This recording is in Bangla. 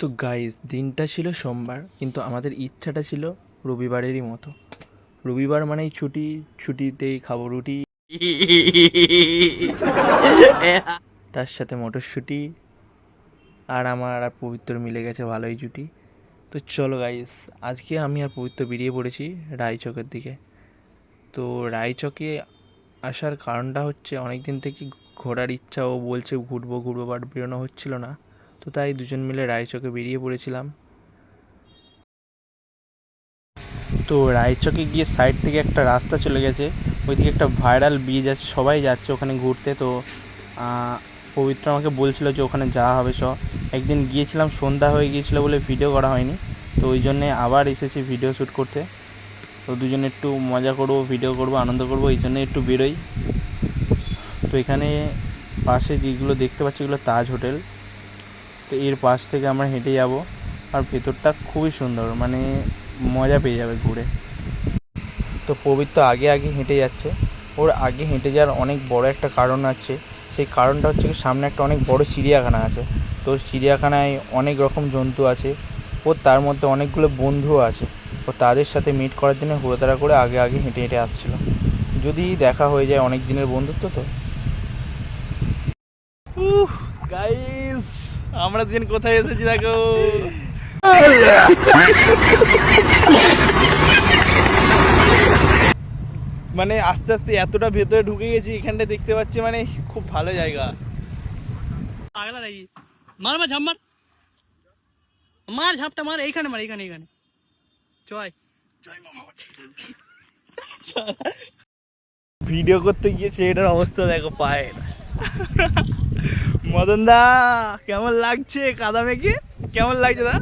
তো গাইস, দিনটা ছিল সোমবার, কিন্তু আমাদের ইচ্ছাটা ছিল রবিবারেরই মতো। রবিবার মানেই ছুটি, ছুটিতেই খাবো রুটি, তার সাথে মটরশুঁটি। আর আমার আর পবিত্র মিলে গেছে ভালোই জুটি। তো চলো গাইস, আজকে আমি আর পবিত্র বেরিয়ে পড়েছি রায়চকের দিকে। তো রায়চকে আসার কারণটা হচ্ছে অনেক দিন থেকে ঘোরার ইচ্ছা, ও বলছে ঘুরবো ঘুরবো, বাট বেরোনো হচ্ছিল না। তো তাই দুজন মিলে রায়চকে বেরিয়ে পড়েছিলাম। তো রায়চকে গিয়ে সাইড থেকে একটা রাস্তা চলে গেছে, ওইদিকে একটা ভাইরাল ব্রিজ আছে, সবাই যাচ্ছে ওখানে ঘুরতে। তো পবিত্র আমাকে বলছিল যে ওখানে যাওয়া হবে একদিন গিয়েছিলাম, সন্ধ্যা হয়ে গিয়েছিলো বলে ভিডিও করা হয়নি। তো ওই জন্যে আবার এসেছি ভিডিও শ্যুট করতে। তো দুজনে একটু মজা করবো, ভিডিও করবো, আনন্দ করবো, এই জন্যে একটু বেরোই। তো এখানে পাশে যেগুলো দেখতে পাচ্ছি এগুলো তাজ হোটেল। তো এর পাশ থেকে আমরা হেঁটে যাব, আর ভেতরটা খুবই সুন্দর, মানে মজা পেয়ে যাবে ঘুরে। তো পবিত্র আগে আগে হেঁটে যাচ্ছে। ওর আগে হেঁটে যাওয়ার অনেক বড় একটা কারণ আছে। সেই কারণটা হচ্ছে কি, সামনে একটা অনেক বড় চিড়িয়াখানা আছে। তো চিড়িয়াখানায় অনেক রকম জন্তু আছে, ও তার মধ্যে অনেকগুলো বন্ধুও আছে। ও তাদের সাথে মিট করার জন্য হুড়োতাড়া করে আগে আগে হেঁটে হেঁটে আসছিল, যদি দেখা হয়ে যায় অনেক দিনের বন্ধুত্ব। তো গাইস, আমরা দুজন কোথায় এসেছি দেখো। মানে আস্তে আস্তে এতটা ভেতরে ঢুকে গেছি, এখানটা দেখতে পাচ্ছি, মানে খুব ভালো জায়গা। পাগলা নাকি? মার মার ঝাপ মার, মার ঝাপটা মার, এইখানে মার, এইখানে এইখানে। জয় জয় মামা। ভিডিও করতে গিয়েছে, এটার অবস্থা দেখো পায়ের। মদন দা, কেমন লাগছে কাদা মেঘে? কেমন লাগছে দা?